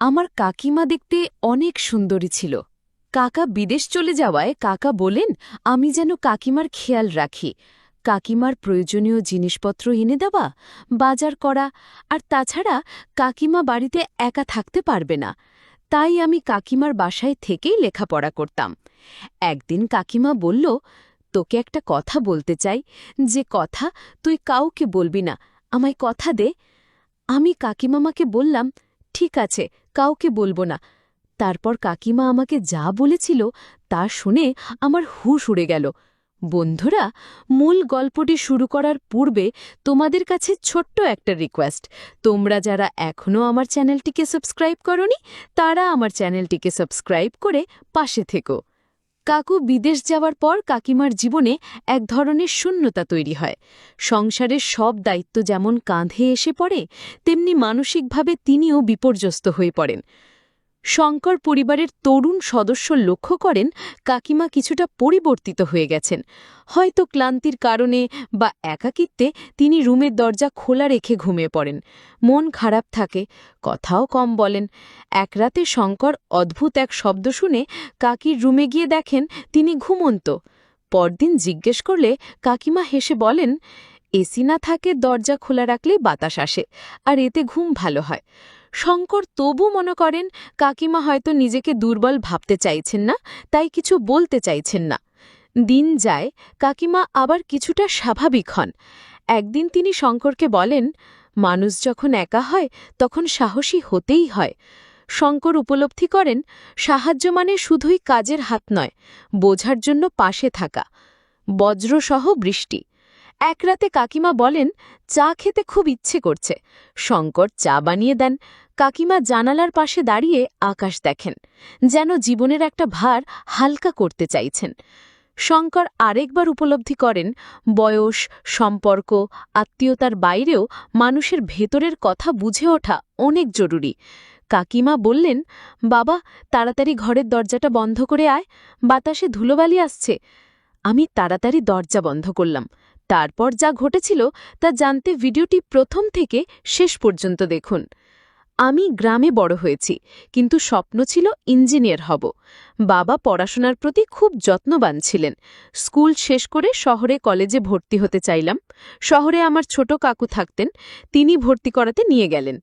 আমার কাকিমা দেখতে অনেক সুন্দরী ছিল। কাকা বিদেশ চলে যাওয়ায় কাকা বলেন আমি যেন কাকিমার খেয়াল রাখি, কাকিমার প্রয়োজনীয় জিনিসপত্র এনে দেওয়া, বাজার করা। আর তাছাড়া কাকিমা বাড়িতে একা থাকতে পারবে না, তাই আমি কাকিমার বাসায় থেকেই লেখাপড়া করতাম। একদিন কাকিমা বলল, তোকে একটা কথা বলতে চাই, যে কথা তুই কাউকে বলবি না, আমায় কথা দে। আমি কাকিমামাকে বললাম, ঠিক আছে, কাউকে বলবো না। তারপর কাকিমা আমাকে যা বলেছিল তা শুনে আমার হুঁশ উড়ে গেল। বন্ধুরা, মূল গল্পটি শুরু করার পূর্বে তোমাদের কাছে ছোট্ট একটা রিকোয়েস্ট। তোমরা যারা এখনও আমার চ্যানেলটিকে সাবস্ক্রাইব করনি, তারা আমার চ্যানেলটিকে সাবস্ক্রাইব করে পাশে থেকো। কাকু বিদেশ যাওয়ার পর কাকিমার জীবনে এক ধরনের শূন্যতা তৈরি হয়। সংসারের সব দায়িত্ব যেমন কাঁধে এসে পড়ে, তেমনি মানসিকভাবে তিনিও বিপর্যস্ত হয়ে পড়েন। শঙ্কর পরিবারের তরুণ সদস্য লক্ষ্য করেন কাকিমা কিছুটা পরিবর্তিত হয়ে গেছেন। হয়তো ক্লান্তির কারণে বা একাকিত্বে তিনি রুমের দরজা খোলা রেখে ঘুমিয়ে পড়েন। মন খারাপ থাকে, কথাও কম বলেন। এক রাতে শঙ্কর অদ্ভুত এক শব্দ শুনে কাকির রুমে গিয়ে দেখেন তিনি ঘুমন্ত। পরদিন জিজ্ঞেস করলে কাকিমা হেসে বলেন, এসি না থাকে দরজা খোলা রাখলেই বাতাস আসে, আর এতে ঘুম ভালো হয়। শঙ্কর তবু মনে করেন কাকিমা হয়তো নিজেকে দুর্বল ভাবতে চাইছেন না, তাই কিছু বলতে চাইছেন না। দিন যায়, কাকিমা আবার কিছুটা স্বাভাবিক হন। একদিন তিনি শঙ্করকে বলেন, মানুষ যখন একা হয় তখন সাহসী হতেই হয়। শঙ্কর উপলব্ধি করেন সাহায্য মানে শুধুই কাজের হাত নয়, বোঝার জন্য পাশে থাকা। বজ্রসহ বৃষ্টি। এক রাতে কাকিমা বলেন, চা খেতে খুব ইচ্ছে করছে। শঙ্কর চা বানিয়ে দেন। কাকিমা জানালার পাশে দাঁড়িয়ে আকাশ দেখেন, যেন জীবনের একটা ভার হালকা করতে চাইছেন। শঙ্কর আরেকবার উপলব্ধি করেন বয়স, সম্পর্ক, আত্মীয়তার বাইরেও মানুষের ভেতরের কথা বুঝে ওঠা অনেক জরুরি। কাকিমা বললেন, বাবা, তাড়াতাড়ি ঘরের দরজাটা বন্ধ করে আয়, বাতাসে ধুলোবালি আসছে। আমি তাড়াতাড়ি দরজা বন্ধ করলাম। তারপর যা ঘটেছিল তা জানতে ভিডিওটি প্রথম থেকে শেষ পর্যন্ত দেখুন। আমি গ্রামে বড় হয়েছি, কিন্তু স্বপ্ন ছিল ইঞ্জিনিয়ার হব। বাবা পড়াশোনার প্রতি খুব যত্নবান ছিলেন। স্কুল শেষ করে শহরে কলেজে ভর্তি হতে চাইলাম। শহরে আমার ছোট কাকু থাকতেন, তিনি ভর্তি করাতে নিয়ে গেলেন।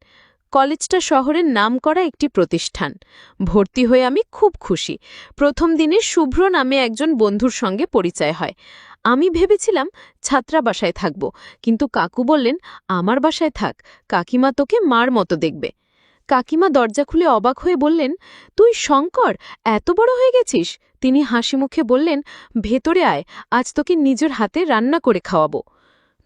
কলেজটা শহরের নামকরা একটি প্রতিষ্ঠান। ভর্তি হয়ে আমি খুব খুশি। প্রথম দিনে শুভ্র নামে একজন বন্ধুর সঙ্গে পরিচয় হয়। আমি ভেবেছিলাম ছাত্রাবাসায় থাকব, কিন্তু কাকু বললেন, আমার বাসায় থাক, কাকিমা তোকে মার মতো দেখবে। কাকিমা দরজা খুলে অবাক হয়ে বললেন, তুই শঙ্কর, এত বড় হয়ে গেছিস? তিনি হাসিমুখে বললেন, ভেতরে আয়, আজ তোকে নিজের হাতে রান্না করে খাওয়াবো।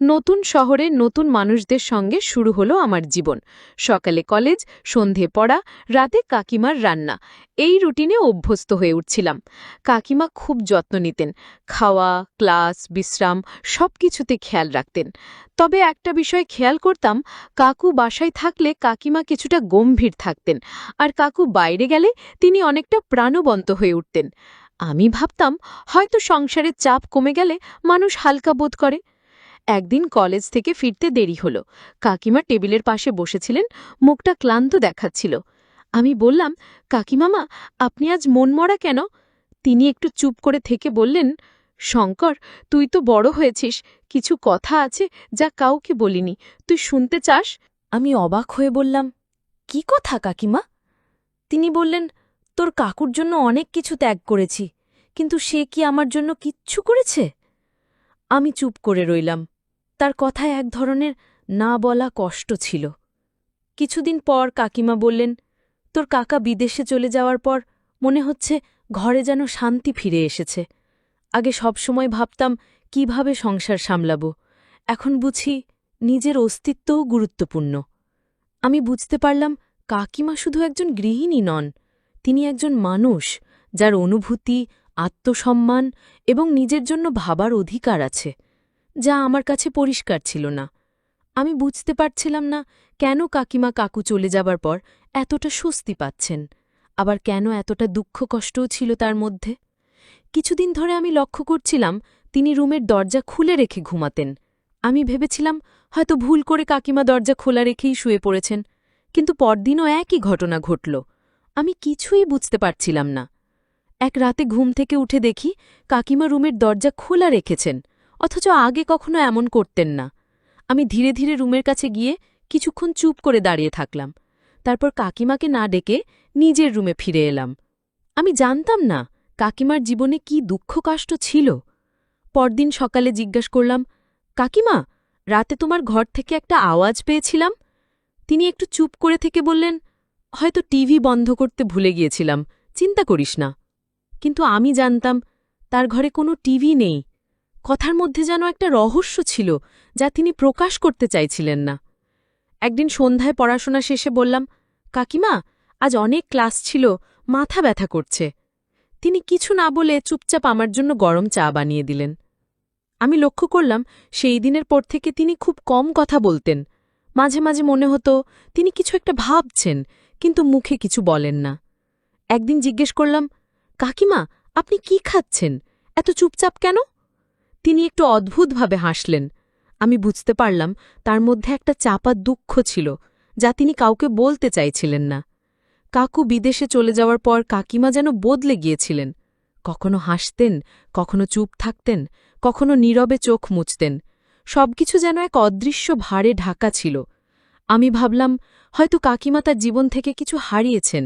নতুন শহরে নতুন মানুষদের সঙ্গে শুরু হলো আমার জীবন। সকালে কলেজ, সন্ধে পড়া, রাতে কাকিমার রান্না। এই রুটিনে অভ্যস্ত হয়ে উঠছিলাম। কাকিমা খুব যত্ন নিতেন, খাওয়া, ক্লাস, বিশ্রাম সবকিছুতে খেয়াল রাখতেন। তবে একটা বিষয় খেয়াল করতাম, কাকু বাসায় থাকলে কাকিমা কিছুটা গম্ভীর থাকতেন, আর কাকু বাইরে গেলে তিনি অনেকটা প্রাণবন্ত হয়ে উঠতেন। আমি ভাবতাম হয়তো সংসারের চাপ কমে গেলে মানুষ হালকা বোধ করে। একদিন কলেজ থেকে ফিরতে দেরি হলো। কাকিমা টেবিলের পাশে বসেছিলেন, মুখটা ক্লান্ত দেখাচ্ছিল। আমি বললাম, কাকিমামা, আপনি আজ মনমরা কেন? তিনি একটু চুপ করে থেকে বললেন, শঙ্কর, তুই তো বড় হয়েছিস, কিছু কথা আছে যা কাউকে বলিনি, তুই শুনতে চাস? আমি অবাক হয়ে বললাম, কি কথা কাকিমা? তিনি বললেন, তোর কাকুর জন্য অনেক কিছু ত্যাগ করেছি, কিন্তু সে কি আমার জন্য কিচ্ছু করেছে? আমি চুপ করে রইলাম। তার কথায় এক ধরনের না বলা কষ্ট ছিল। কিছুদিন পর কাকিমা বললেন, তোর কাকা বিদেশে চলে যাওয়ার পর মনে হচ্ছে ঘরে যেন শান্তি ফিরে এসেছে। আগে সবসময় ভাবতাম কিভাবে সংসার সামলাব, এখন বুঝি নিজের অস্তিত্বও গুরুত্বপূর্ণ। আমি বুঝতে পারলাম কাকিমা শুধু একজন গৃহিণী নন, তিনি একজন মানুষ যার অনুভূতি, আত্মসম্মান এবং নিজের জন্য ভাবার অধিকার আছে, যা আমার কাছে পরিষ্কার ছিল না। আমি বুঝতে পারছিলাম না কেন কাকিমা কাকু চলে যাবার পর এতটা স্বস্তি পাচ্ছেন, আবার কেন এতটা দুঃখ কষ্টও ছিল তার মধ্যে। কিছুদিন ধরে আমি লক্ষ্য করছিলাম তিনি রুমের দরজা খুলে রেখে ঘুমাতেন। আমি ভেবেছিলাম হয়তো ভুল করে কাকিমা দরজা খোলা রেখেই শুয়ে পড়েছেন, কিন্তু পরদিনও একই ঘটনা ঘটল। আমি কিছুই বুঝতে পারছিলাম না। এক রাতে ঘুম থেকে উঠে দেখি কাকিমা রুমের দরজা খোলা রেখেছেন, অথচ আগে কখনো এমন করতেন না। আমি ধীরে ধীরে রুমের কাছে গিয়ে কিছুক্ষণ চুপ করে দাঁড়িয়ে থাকলাম। তারপর কাকিমাকে না ডেকে নিজের রুমে ফিরে এলাম। আমি জানতাম না কাকিমার জীবনে কি দুঃখ কষ্ট ছিল। পরদিন সকালে জিজ্ঞাসা করলাম, কাকিমা, রাতে তোমার ঘর থেকে একটা আওয়াজ পেয়েছিলাম। তিনি একটু চুপ করে থেকে বললেন, হয়তো টিভি বন্ধ করতে ভুলে গিয়েছিলাম, চিন্তা করিস না। কিন্তু আমি জানতাম তার ঘরে কোনো টিভি নেই। কথার মধ্যে যেন একটা রহস্য ছিল যা তিনি প্রকাশ করতে চাইছিলেন না। একদিন সন্ধ্যায় পড়াশোনা শেষে বললাম, কাকিমা, আজ অনেক ক্লাস ছিল, মাথা ব্যথা করছে। তিনি কিছু না বলে চুপচাপ আমার জন্য গরম চা বানিয়ে দিলেন। আমি লক্ষ্য করলাম সেই দিনের পর থেকে তিনি খুব কম কথা বলতেন। মাঝে মাঝে মনে হতো তিনি কিছু একটা ভাবছেন, কিন্তু মুখে কিছু বলেন না। একদিন জিজ্ঞেস করলাম, কাকিমা, আপনি কি খাচ্ছেন, এত চুপচাপ কেন? তিনি একটু অদ্ভুতভাবে হাসলেন। আমি বুঝতে পারলাম তার মধ্যে একটা চাপা দুঃখ ছিল, যা তিনি কাউকে বলতে চাইছিলেন না। কাকু বিদেশে চলে যাওয়ার পর কাকিমা যেন বদলে গিয়েছিলেন। কখনো হাসতেন, কখনো চুপ থাকতেন, কখনো নীরবে চোখ মুছতেন। সবকিছু যেন এক অদৃশ্য ভারে ঢাকা ছিল। আমি ভাবলাম হয়তো কাকিমা তার জীবন থেকে কিছু হারিয়েছেন,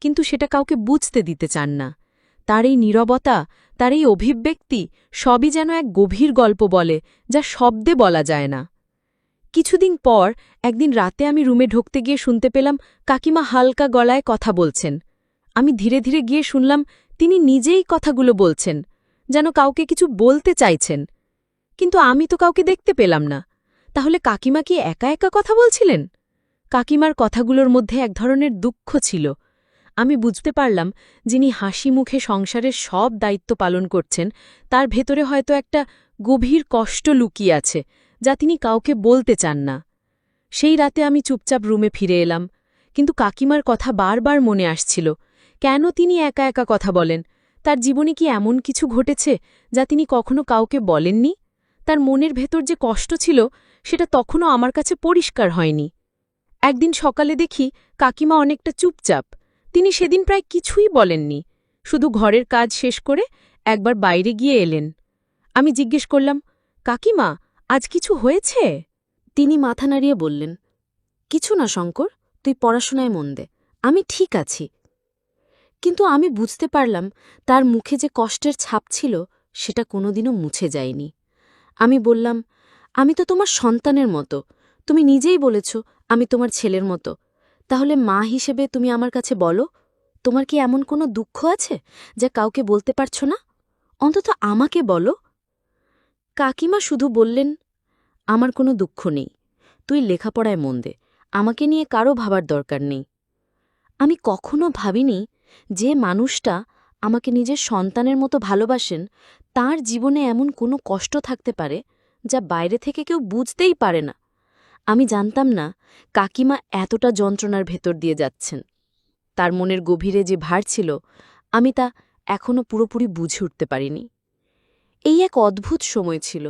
কিন্তু সেটা কাউকে বুঝতে দিতে চান না। তার এই নীরবতা, তার এই অভিব্যক্তি সবই যেন এক গভীর গল্প বলে, যা শব্দে বলা যায় না। কিছুদিন পর একদিন রাতে আমি রুমে ঢুকতে গিয়ে শুনতে পেলাম কাকিমা হালকা গলায় কথা বলছেন। আমি ধীরে ধীরে গিয়ে শুনলাম তিনি নিজেই কথাগুলো বলছেন, যেন কাউকে কিছু বলতে চাইছেন। কিন্তু আমি তো কাউকে দেখতে পেলাম না। তাহলে কাকিমা কি একা একা কথা বলছিলেন? কাকিমার কথাগুলোর মধ্যে এক ধরনের দুঃখ ছিল। আমি বুঝতে পারলাম যিনি হাসি মুখে সংসারের সব দায়িত্ব পালন করছেন, তার ভেতরে হয়তো একটা গভীর কষ্ট লুকিয়ে আছে, যা তিনি কাউকে বলতে চান না। সেই রাতে আমি চুপচাপ রুমে ফিরে এলাম, কিন্তু কাকিমার কথা বারবার মনে আসছিল। কেন তিনি একা একা কথা বলেন? তার জীবনে কি এমন কিছু ঘটেছে যা তিনি কখনো কাউকে বলেননি? তার মনের ভেতর যে কষ্ট ছিল, সেটা তখনও আমার কাছে পরিষ্কার হয়নি। একদিন সকালে দেখি কাকিমা অনেকটা চুপচাপ। তিনি সেদিন প্রায় কিছুই বলেননি, শুধু ঘরের কাজ শেষ করে একবার বাইরে গিয়ে এলেন। আমি জিজ্ঞেস করলাম, কাকিমা, আজ কিছু হয়েছে? তিনি মাথা নাড়িয়ে বললেন, কিছু না শঙ্কর, তুই পড়াশোনায় মন দে, আমি ঠিক আছি। কিন্তু আমি বুঝতে পারলাম তার মুখে যে কষ্টের ছাপ ছিল সেটা কোনোদিনও মুছে যায়নি। আমি বললাম, আমি তো তোমার সন্তানের মতো, তুমি নিজেই বলেছ আমি তোমার ছেলের মতো। তাহলে মা হিসেবে তুমি আমার কাছে বলো, তোমার কি এমন কোনো দুঃখ আছে যা কাউকে বলতে পারছ না? অন্তত আমাকে বলো। কাকিমা শুধু বললেন, আমার কোনো দুঃখ নেই, তুই লেখাপড়ায় মন দে, আমাকে নিয়ে কারো ভাবার দরকার নেই। আমি কখনো ভাবিনি যে মানুষটা আমাকে নিজের সন্তানের মতো ভালোবাসেন, তার জীবনে এমন কোনো কষ্ট থাকতে পারে যা বাইরে থেকে কেউ বুঝতেই পারে না। আমি জানতাম না কাকিমা এতটা যন্ত্রণার ভেতর দিয়ে যাচ্ছেন। তার মনের গভীরে যে ভার ছিল, আমি তা এখনও পুরোপুরি বুঝে উঠতে পারিনি। এই এক অদ্ভুত সময় ছিল।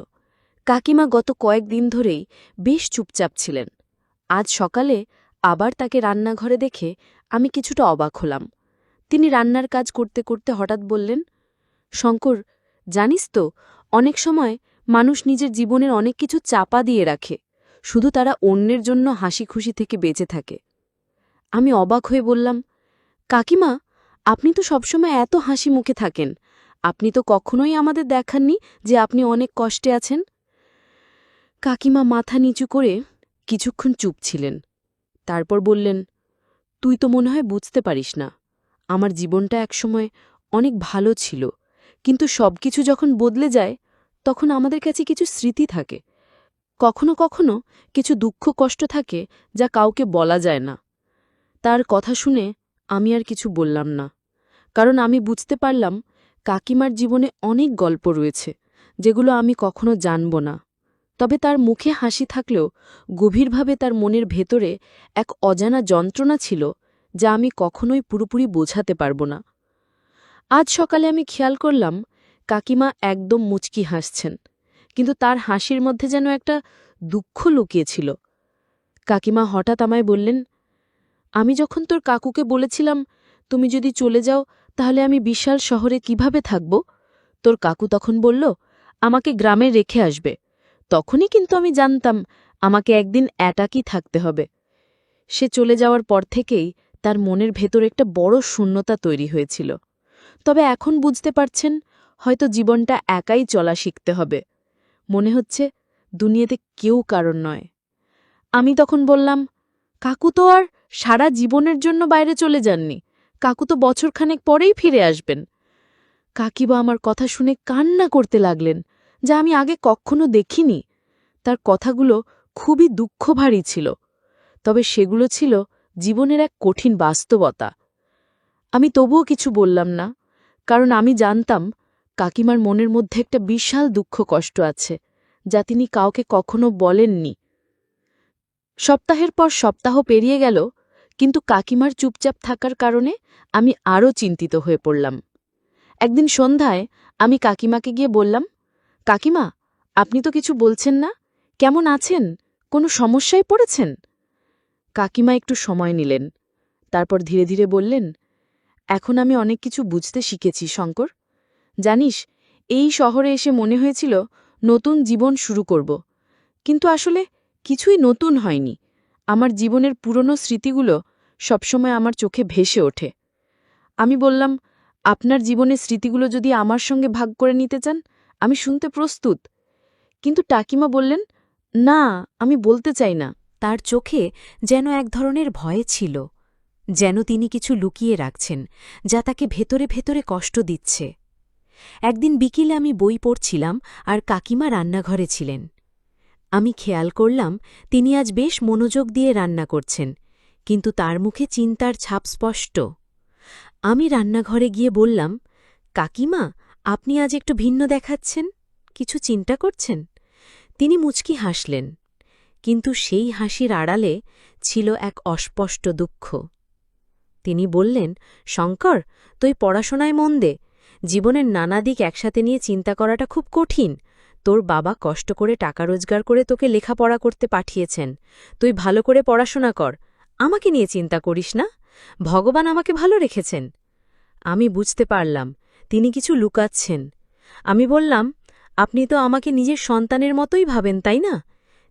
কাকিমা গত কয়েকদিন ধরেই বেশ চুপচাপ ছিলেন। আজ সকালে আবার তাকে রান্নাঘরে দেখে আমি কিছুটা অবাক হলাম। তিনি রান্নার কাজ করতে করতে হঠাৎ বললেন, শঙ্কর, জানিস তো, অনেক সময় মানুষ নিজের জীবনের অনেক কিছু চাপা দিয়ে রাখে, শুধু তারা অন্যের জন্য হাসি খুশি থেকে বেঁচে থাকে। আমি অবাক হয়ে বললাম, কাকিমা, আপনি তো সবসময় এত হাসি মুখে থাকেন, আপনি তো কখনোই আমাদের দেখাননি যে আপনি অনেক কষ্টে আছেন। কাকিমা মাথা নিচু করে কিছুক্ষণ চুপ ছিলেন। তারপর বললেন, তুই তো মনে হয় বুঝতে পারিস না, আমার জীবনটা একসময় অনেক ভালো ছিল, কিন্তু সবকিছু যখন বদলে যায় তখন আমাদের কাছে কিছু স্মৃতি থাকে, কখনো কখনো কিছু দুঃখ কষ্ট থাকে যা কাউকে বলা যায় না। তার কথা শুনে আমি আর কিছু বললাম না, কারণ আমি বুঝতে পারলাম কাকিমার জীবনে অনেক গল্প রয়েছে যেগুলো আমি কখনো জানব না। তবে তার মুখে হাসি থাকলেও গভীরভাবে তার মনের ভেতরে এক অজানা যন্ত্রণা ছিল যা আমি কখনোই পুরোপুরি বোঝাতে পারব না। আজ সকালে আমি খেয়াল করলাম কাকিমা একদম মুচকি হাসছেন, কিন্তু তার হাসির মধ্যে যেন একটা দুঃখ লুকিয়েছিল। কাকিমা হঠাৎ আমায় বললেন, আমি যখন তোর কাকুকে বলেছিলাম তুমি যদি চলে যাও তাহলে আমি বিশাল শহরে কিভাবে থাকব, তোর কাকু তখন বলল আমাকে গ্রামে রেখে আসবে। তখনই কিন্তু আমি জানতাম আমাকে একদিন একাকী থাকতে হবে। সে চলে যাওয়ার পর থেকেই তার মনের ভেতর একটা বড় শূন্যতা তৈরি হয়েছিল। তবে এখন বুঝতে পারছেন হয়তো জীবনটা একাই চলা শিখতে হবে। মনে হচ্ছে দুনিয়াতে কেউ কারণ নয়। আমি তখন বললাম, কাকু তো আর সারা জীবনের জন্য বাইরে চলে যাননি, কাকু তো বছরখানেক পরেই ফিরে আসবেন। কাকিবা আমার কথা শুনে কান্না করতে লাগলেন, যা আমি আগে কখনো দেখিনি। তার কথাগুলো খুবই দুঃখভারী ছিল, তবে সেগুলো ছিল জীবনের এক কঠিন বাস্তবতা। আমি তবুও কিছু বললাম না, কারণ আমি জানতাম কাকিমার মনের মধ্যে একটা বিশাল দুঃখ কষ্ট আছে, যা তিনি কাউকে কখনো বলেননি। সপ্তাহের পর সপ্তাহ পেরিয়ে গেল, কিন্তু কাকিমার চুপচাপ থাকার কারণে আমি আরও চিন্তিত হয়ে পড়লাম। একদিন সন্ধ্যায় আমি কাকিমাকে গিয়ে বললাম, কাকিমা, আপনি তো কিছু বলছেন না, কেমন আছেন, কোনো সমস্যায় পড়েছেন? কাকিমা একটু সময় নিলেন, তারপর ধীরে ধীরে বললেন, এখন আমি অনেক কিছু বুঝতে শিখেছি শঙ্কর। জানিস, এই শহরে এসে মনে হয়েছিল নতুন জীবন শুরু করব, কিন্তু আসলে কিছুই নতুন হয়নি। আমার জীবনের পুরনো স্মৃতিগুলো সবসময় আমার চোখে ভেসে ওঠে। আমি বললাম, আপনার জীবনের স্মৃতিগুলো যদি আমার সঙ্গে ভাগ করে নিতে চান, আমি শুনতে প্রস্তুত। কিন্তু টাকিমা বললেন, না, আমি বলতে চাই না। তার চোখে যেন এক ধরনের ভয় ছিল, যেন তিনি কিছু লুকিয়ে রাখছেন, যা তাকে ভেতরে ভেতরে কষ্ট দিচ্ছে। একদিন বিকেলে আমি বই পড়ছিলাম আর কাকিমা রান্নাঘরে ছিলেন। আমি খেয়াল করলাম তিনি আজ বেশ মনোযোগ দিয়ে রান্না করছেন, কিন্তু তার মুখে চিন্তার ছাপ স্পষ্ট। আমি রান্নাঘরে গিয়ে বললাম, কাকিমা, আপনি আজ একটু ভিন্ন দেখাচ্ছেন, কিছু চিন্তা করছেন? তিনি মুচকি হাসলেন, কিন্তু সেই হাসির আড়ালে ছিল এক অস্পষ্ট দুঃখ। তিনি বললেন, শঙ্কর, তুই পড়াশোনায় মন দে। জীবনের নানা দিক একসাথে নিয়ে চিন্তা করাটা খুব কঠিন। তোর বাবা কষ্ট করে টাকা রোজগার করে তোকে লেখাপড়া করতে পাঠিয়েছেন। তুই ভালো করে পড়াশোনা কর, আমাকে নিয়ে চিন্তা করিস না। ভগবান আমাকে ভালো রেখেছেন। আমি বুঝতে পারলাম তিনি কিছু লুকাচ্ছেন। আমি বললাম, আপনি তো আমাকে নিজের সন্তানের মতোই ভাবেন, তাই না?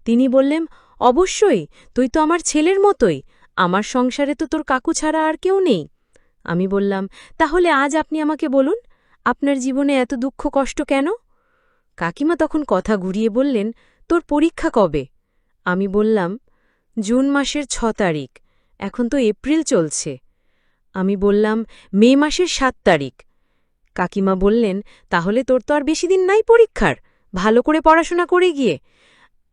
তিনি বললেন, অবশ্যই, তুই তো আমার ছেলের মতোই। আমার সংসারে তো তোর কাকু ছাড়া আর কেউ নেই। আমি বললাম, তাহলে আজ আপনি আমাকে বলুন, আপনার জীবনে এত দুঃখ কষ্ট কেন? কাকিমা তখন কথা ঘুরিয়ে বললেন, তোর পরীক্ষা কবে? আমি বললাম, জুন মাসের ৬ তারিখ, এখন তো এপ্রিল চলছে। আমি বললাম, মে মাসের ৭ তারিখ। কাকিমা বললেন, তাহলে তোর তো আর বেশি দিন নাই পরীক্ষার, ভালো করে পড়াশোনা করে গিয়ে।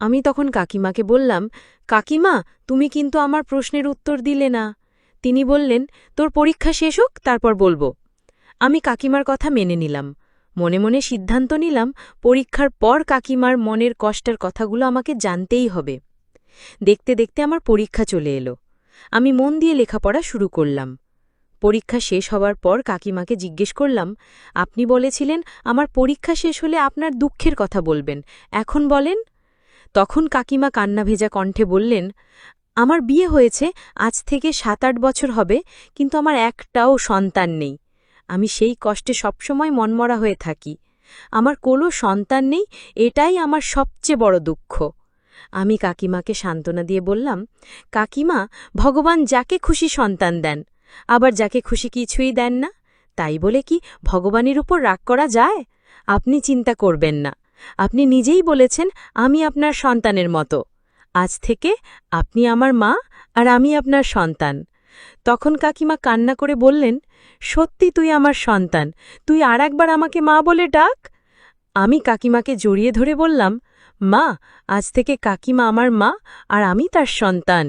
আমি তখন কাকিমাকে বললাম, কাকিমা, তুমি কিন্তু আমার প্রশ্নের উত্তর দিলে না। তিনি বললেন, তোর পরীক্ষা শেষ হোক, তারপর বলবো। আমি কাকিমার কথা মেনে নিলাম। মনে মনে সিদ্ধান্ত নিলাম, পরীক্ষার পর কাকিমার মনের কষ্টের কথাগুলো আমাকে জানতেই হবে। দেখতে দেখতে আমার পরীক্ষা চলে এলো। আমি মন দিয়ে লেখাপড়া শুরু করলাম। পরীক্ষা শেষ হওয়ার পর কাকিমাকে জিজ্ঞেস করলাম, আপনি বলেছিলেন আমার পরীক্ষা শেষ হলে আপনার দুঃখের কথা বলবেন, এখন বলেন। তখন কাকিমা কান্না ভেজা কণ্ঠে বললেন, আমার বিয়ে হয়েছে আজ থেকে ৭-৮ বছর হবে, কিন্তু আমার একটাও সন্তান নেই। আমি সেই কষ্টে সবসময় মনমরা হয়ে থাকি। আমার কোনো সন্তান নেই, এটাই আমার সবচেয়ে বড় দুঃখ। আমি কাকিমাকে সান্ত্বনা দিয়ে বললাম, কাকিমা, ভগবান যাকে খুশি সন্তান দেন, আবার যাকে খুশি কিছুই দেন না। তাই বলে কি ভগবানের উপর রাগ করা যায়? আপনি চিন্তা করবেন না। আপনি নিজেই বলেছেন আমি আপনার সন্তানের মতো। আজ থেকে আপনি আমার মা আর আমি আপনার সন্তান। তখন কাকিমা কান্না করে বললেন, সত্যি তুই আমার সন্তান, তুই আর একবার আমাকে মা বলে ডাক। আমি কাকিমাকে জড়িয়ে ধরে বললাম, মা, আজ থেকে কাকিমা আমার মা আর আমি তার সন্তান।